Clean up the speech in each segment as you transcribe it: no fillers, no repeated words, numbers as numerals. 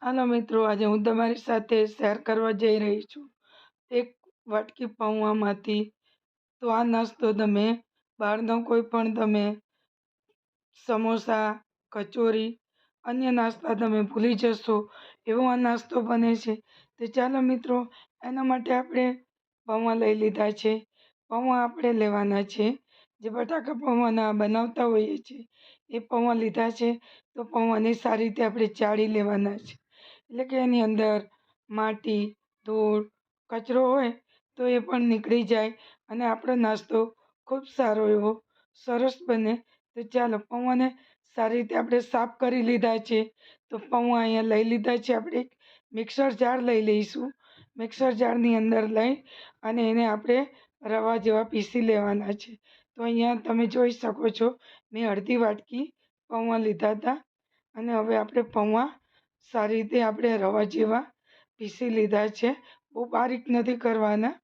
હાલો મિત્રો, આજે હું તમારી સાથે શેર કરવા જઈ રહી છું એક વાટકી પૌવામાંથી. તો આ નાસ્તો તમે બહારનો કોઈ પણ તમે સમોસા, કચોરી, અન્ય નાસ્તા તમે ભૂલી જશો એવો આ નાસ્તો બને છે. તો ચાલો મિત્રો, એના માટે આપણે પૌવા લઈ લીધા છે. પૌવા આપણે લેવાના છે જે બટાકા પૌવાના બનાવતા હોઈએ છીએ એ પૌવા લીધા છે. તો પૌવાને સારી રીતે આપણે ચાળી લેવાના છે, એટલે કે એની અંદર માટી, ધૂળ, કચરો હોય તો એ પણ નીકળી જાય અને આપણો નાસ્તો ખૂબ સારો એવો સરસ બને. તો ચાલો, પૌવાને સારી રીતે આપણે સાફ કરી લીધા છે. તો પૌવા અહીંયા લઈ લીધા છે. આપણે એક મિક્સર જાર લઈ લઈશું. મિક્સર જારની અંદર લઈ અને એને આપણે રવા જેવા પીસી લેવાના છે. તો અહીંયા તમે જોઈ શકો છો, મેં અડધી વાટકી પૌવા લીધા હતા અને હવે આપણે પૌવા સારી રીતે આપણે રવા જેવા પીસી લીધા છે. બહુ બારીક નથી કરવાના.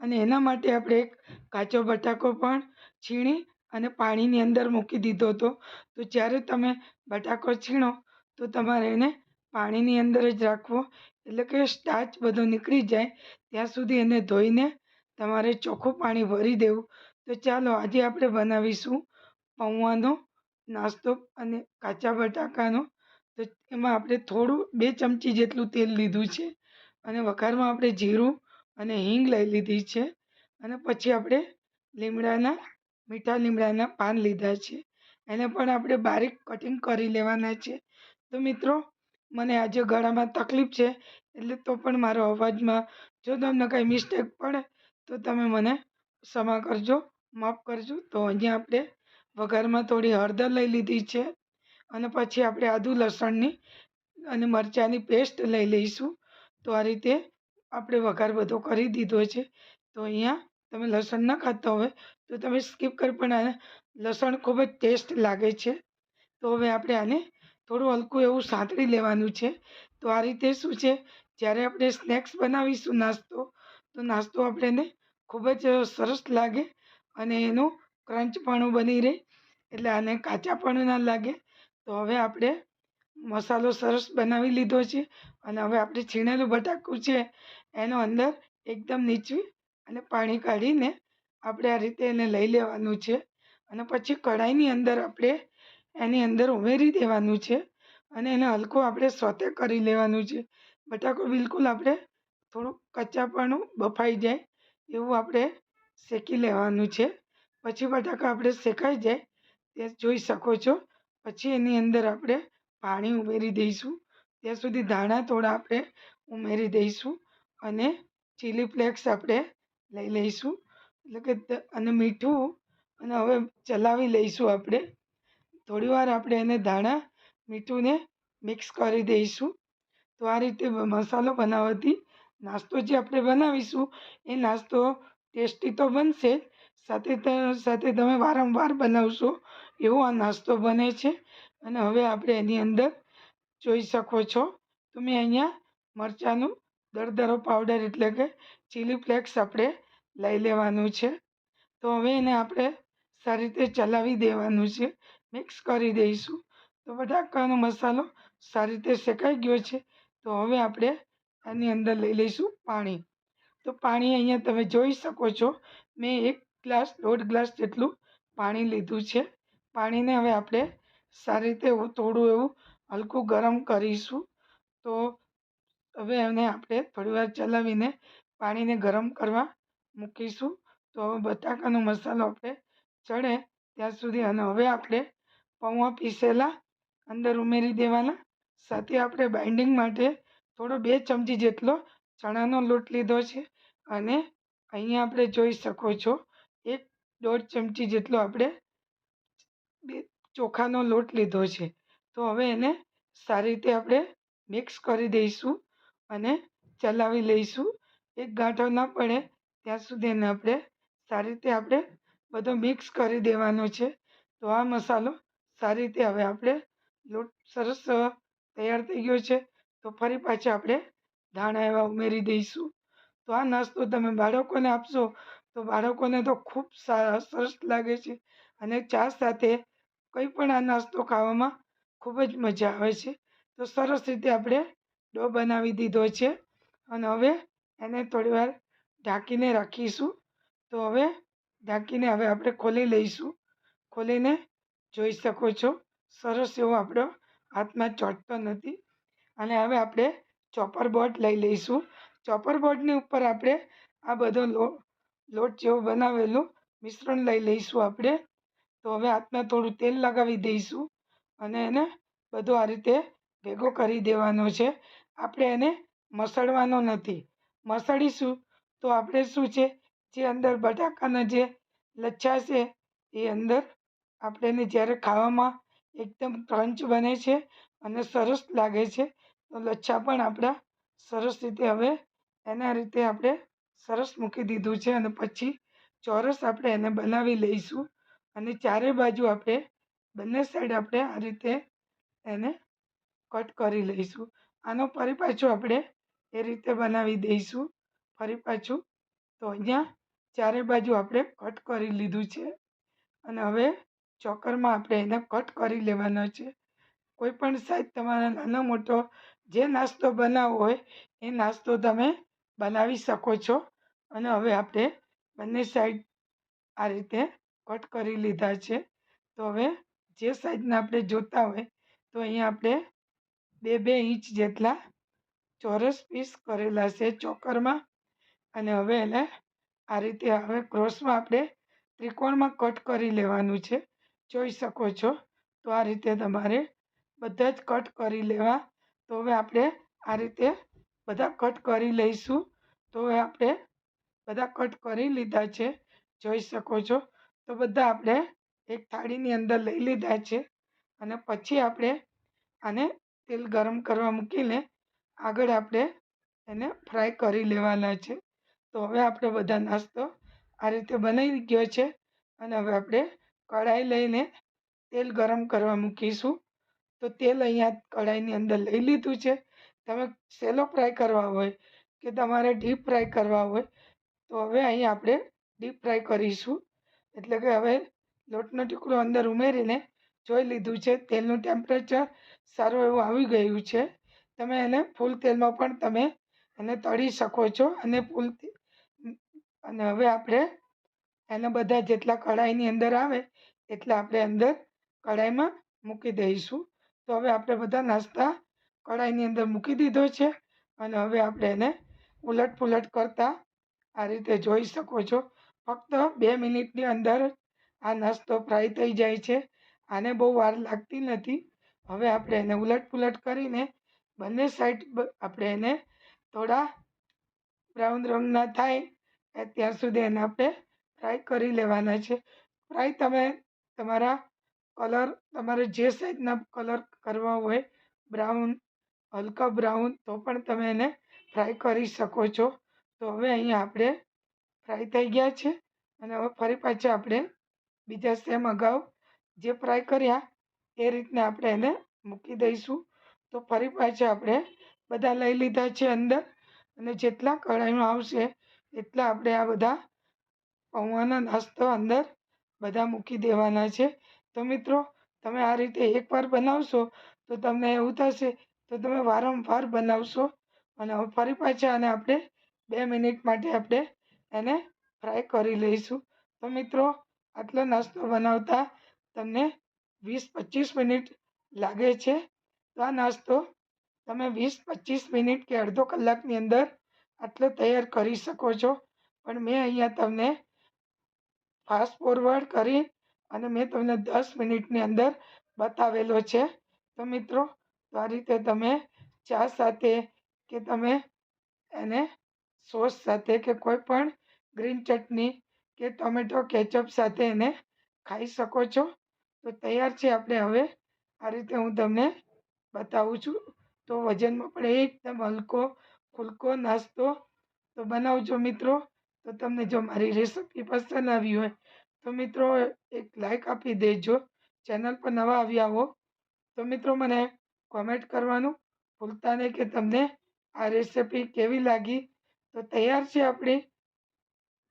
અને એના માટે આપણે એક કાચો બટાકો પણ છીણી અને પાણીની અંદર મૂકી દીધો હતો. તો જ્યારે તમે બટાકો છીણો તો તમારે એને પાણીની અંદર જ રાખવો, એટલે કે સ્ટાર્ચ બધો નીકળી જાય ત્યાં સુધી એને ધોઈને તમારે ચોખ્ખું પાણી ભરી દેવું. તો ચાલો, આજે આપણે બનાવીશું પૌવાનો નાસ્તો અને કાચા બટાકાનો. તો એમાં આપણે થોડું 2 ચમચી જેટલું તેલ લીધું છે અને વઘારમાં આપણે જીરું અને હિંગ લઈ લીધી છે. અને પછી આપણે મીઠા લીમડાના પાન લીધા છે, એને પણ આપણે બારીક કટિંગ કરી લેવાના છે. તો મિત્રો, મને આજે ગળામાં તકલીફ છે, એટલે તો પણ મારો અવાજમાં જો તમને કાંઈ મિસ્ટેક પડે તો તમે મને ક્ષમા કરજો, માફ કરજો. તો અહીંયા આપણે વઘારમાં થોડી હળદર લઈ લીધી છે અને પછી આપણે આદુ લસણની અને મરચાંની પેસ્ટ લઈ લઈશું. તો આ રીતે આપણે વઘાર બધો કરી દીધો છે. તો અહીંયા તમે લસણ ન ખાતા હોય તો તમે સ્કીપ કરી, પણ આને લસણ ખૂબ જ ટેસ્ટ લાગે છે. તો હવે આપણે આને થોડું હલકું એવું સાંતળી લેવાનું છે. તો આ રીતે શું છે, જ્યારે આપણે સ્નેક્સ બનાવીશું તો નાસ્તો આપણને ખૂબ જ સરસ લાગે અને એનું ક્રંચપણું બની રહે, એટલે આને કાચાપણું ના લાગે. તો હવે આપણે મસાલો સરસ બનાવી લીધો છે અને હવે આપણે છીણેલું બટાકું છે એનો અંદર એકદમ નીચવી અને પાણી કાઢીને આપણે આ રીતે એને લઈ લેવાનું છે. અને પછી કઢાઈની અંદર આપણે એની અંદર ઉમેરી દેવાનું છે અને એને હલકું આપણે સોતે કરી લેવાનું છે. બટાકું બિલકુલ આપણે થોડુંક કચ્ચાપણું બફાઈ જાય એવું આપણે શેકી લેવાનું છે. પછી બટાકા આપણે શેકાઈ જાય તે જોઈ શકો છો. પછી એની અંદર આપણે પાણી ઉમેરી દઈશું. ત્યાં સુધી ધાણા થોડા આપણે ઉમેરી દઈશું અને ચીલી ફ્લેક્સ આપણે લઈ લઈશું, એટલે કે અને મીઠું. અને હવે ચલાવી લઈશું આપણે થોડીવાર. આપણે એને ધાણા મીઠુંને મિક્સ કરી દઈશું. તો આ રીતે મસાલો બનાવવાથી નાસ્તો જે આપણે બનાવીશું એ નાસ્તો ટેસ્ટી તો બનશે જ, સાથે તમે વારંવાર બનાવશો એવો આ નાસ્તો બને છે. અને હવે આપણે એની અંદર જોઈ શકો છો, તો મેં અહીંયા મરચાંનું દરદરો પાવડર, એટલે કે ચીલી ફ્લેક્સ આપણે લઈ લેવાનું છે. તો હવે એને આપણે સારી રીતે ચલાવી દેવાનું છે, મિક્સ કરી દઈશું. તો બટાકાનો મસાલો સારી રીતે શેકાઈ ગયો છે. તો હવે આપણે આની અંદર લઈ લઈશું પાણી. તો પાણી અહીંયા તમે જોઈ શકો છો, મેં 1.5 ગ્લાસ જેટલું પાણી લીધું છે. પાણીને હવે આપણે સારી રીતે થોડું એવું હલકું ગરમ કરીશું. તો હવે એને આપણે થોડીવાર ચલાવીને પાણીને ગરમ કરવા મૂકીશું. તો હવે બટાકાનો મસાલો આપણે ચડે ત્યાં સુધી. અને હવે આપણે પૌવા પીસેલા અંદર ઉમેરી દેવાના. સાથે આપણે બાઇન્ડિંગ માટે થોડો 2 ચમચી જેટલો ચણાનો લોટ લીધો છે અને અહીંયા આપણે જોઈ શકો છો 1.5 ચમચી જેટલો આપણે ચોખાનો લોટ લીધો છે. તો હવે એને સારી રીતે આપણે મિક્સ કરી દઈશું અને ચલાવી લઈશું. એક ગાંઠો ન પડે ત્યાં સુધી એને આપણે સારી રીતે આપણે બધો મિક્સ કરી દેવાનો છે. તો આ મસાલો સારી રીતે હવે આપણે લોટ સરસ તૈયાર થઈ ગયો છે. તો ફરી પાછા આપણે ધાણા એવા ઉમેરી દઈશું. તો આ નાસ્તો તમે બાળકોને આપશો તો બાળકોને તો ખૂબ સરસ લાગે છે અને ચા સાથે કંઈ પણ આ નાસ્તો ખાવામાં ખૂબ જ મજા આવે છે. તો સરસ રીતે આપણે ડો બનાવી દીધો છે અને હવે એને થોડીવાર ઢાંકીને રાખીશું. તો હવે ઢાંકીને હવે આપણે ખોલી લઈશું. ખોલીને જોઈ શકો છો સરસ એવો આપણો હાથમાં ચોંટતો નથી. અને હવે આપણે ચોપર બોર્ડ લઈ લઈશું. ચોપર બોર્ડની ઉપર આપણે આ બધો લોટ જેવું બનાવેલું મિશ્રણ લઈ લઈશું આપણે. તો હવે હાથમાં થોડું તેલ લગાવી દઈશું અને એને બધો આ રીતે ભેગો કરી દેવાનો છે. આપણે એને મસળવાનો નથી. મસળીશું તો આપણે શું છે, જે અંદર બટાકાના જે લચ્છા છે એ અંદર આપણે એને જ્યારે ખાવામાં એકદમ ક્રંચ બને છે અને સરસ લાગે છે. તો લચ્છા પણ આપણા સરસ રીતે હવે એના રીતે આપણે સરસ મૂકી દીધું છે અને પછી ચોરસ આપણે એને બનાવી લઈશું અને ચારે બાજુ આપણે બંને સાઈડ આપણે આ રીતે એને કટ કરી લઈશું. આનો ફરી પાછું આપણે એ રીતે બનાવી દઈશું ફરી પાછું. તો અહીંયા ચારે બાજુ આપણે કટ કરી લીધું છે અને હવે ચોકરમાં આપણે એને કટ કરી લેવાનો છે. કોઈ પણ સાઈઝ તમારા નાનો મોટો જે નાસ્તો બનાવવો હોય એ નાસ્તો તમે બનાવી શકો છો. અને હવે આપણે બંને સાઈડ આ રીતે કટ કરી લીધા છે. તો હવે જે સાઈઝના આપણે જોતા હોય તો અહીંયા આપણે 2-2 ઇંચ જેટલા ચોરસ પીસ કરેલા છે ચોકરમાં. અને હવે એને આ રીતે હવે ક્રોસમાં આપણે ત્રિકોણમાં કટ કરી લેવાનું છે. જોઈ શકો છો. તો આ રીતે તમારે બધા જ કટ કરી લેવા. તો હવે આપણે આ રીતે બધા કટ કરી લઈશું. તો હવે આપણે બધા કટ કરી લીધા છે, જોઈ શકો છો. તો બધા આપણે એક થાળીની અંદર લઈ લીધા છે અને પછી આપણે આને તેલ ગરમ કરવા મૂકીને આગળ આપણે એને ફ્રાય કરી લેવાના છે. તો હવે આપણે બધા નાસ્તો આ રીતે બનાવી ગયો છે અને હવે આપણે કઢાઈ લઈને તેલ ગરમ કરવા મૂકીશું. તો તેલ અહીંયા કઢાઈની અંદર લઈ લીધું છે. તમે સેલો ફ્રાય કરવા હોય કે તમારે ડીપ ફ્રાય કરવા હોય તો હવે અહીં આપણે ડીપ ફ્રાય કરીશું. એટલે કે હવે લોટનો ટુકડો અંદર ઉમેરીને જોઈ લીધું છે. તેલનું ટેમ્પરેચર સારું એવું આવી ગયું છે. તમે એને ફૂલ તેલમાં પણ તમે એને તળી શકો છો અને અને હવે આપણે એના બધા જેટલા કઢાઈની અંદર આવે એટલા આપણે અંદર કઢાઈમાં મૂકી દઈશું. તો હવે આપણે બધા નાસ્તા કઢાઈની અંદર મૂકી દીધો છે અને હવે આપણે એને ઉલટ પુલટ કરતાં આ રીતે જોઈ શકો છો. ફક્ત 2 મિનિટની અંદર આ નાસ્તો ફ્રાય થઈ જાય છે. આને બહુ વાર લાગતી નથી. હવે આપણે એને ઉલટ પુલટ કરીને બંને સાઈડ આપણે એને થોડા બ્રાઉન રંગના થાય ત્યાં સુધી એને આપણે ફ્રાય કરી લેવાના છે. ફ્રાય તમે તમારા કલર તમારે જે સાઈઝના કલર કરવા હોય, બ્રાઉન, હલકા બ્રાઉન, તો પણ તમે એને ફ્રાય કરી શકો છો. તો હવે અહીંયા આપણે ફ્રાય થઈ ગયા છે અને હવે ફરી પાછા આપણે બીજા સેમ અગાઉ જે ફ્રાય કર્યા એ રીતના આપણે એને મૂકી દઈશું. તો ફરી પાછા આપણે બધા લઈ લીધા છે અંદર અને જેટલા કઢાઈમાં આવશે એટલા આપણે આ બધા પૌવાનો નાસ્તો અંદર બધા મૂકી દેવાના છે. તો મિત્રો, તમે આ રીતે એકવાર બનાવશો તો તમને એવું થશે તો તમે વારંવાર બનાવશો. અને હવે ફરી પાછા આને આપણે 2 મિનિટ માટે આપણે એને ફ્રાય કરી લઈશું. તો મિત્રો, આટલો નાસ્તો બનાવતા તમને 20-25 મિનિટ લાગે છે. તો આ નાસ્તો તમે 20-25 મિનિટ કે અડધો કલાકની અંદર આટલો તૈયાર કરી શકો છો. પણ મેં અહીંયા તમને ફાસ્ટ ફોરવર્ડ કરી અને મેં તમને 10 મિનિટની અંદર બતાવેલો છે. તો મિત્રો, તો આ રીતે તમે ચા સાથે કે તમે એને સોસ સાથે કે કોઈ પણ ગ્રીન ચટણી કે ટોમેટો કેચઅપ સાથે એને ખાઈ શકો છો. તો તૈયાર છે આપણે હવે આ રીતે હું તમને બતાવું છું. તો વજનમાં પણ એકદમ હલકો ફૂલકો નાસ્તો તો બનાવજો મિત્રો. તો તમને જો મારી રેસિપી પસંદ આવી હોય તો મિત્રો એક લાઈક આપી દેજો. ચેનલ પર નવા આવ્યા હો તો મિત્રો મને કોમેન્ટ કરવાનું ભૂલતા નહીં કે તમને આ રેસિપી કેવી લાગી. તો તૈયાર છે આપણી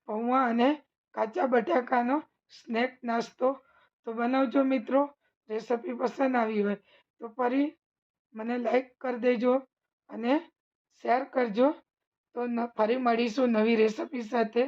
પૌવા અને કાચા બટાકાનો સ્નેક નાસ્તો. તો બનાવજો મિત્રો. રેસિપી પસંદ આવી હોય તો ફરી મને લાઈક કરી દેજો અને શેર કરજો. તો ફરી મળીશું નવી રેસિપી સાથે.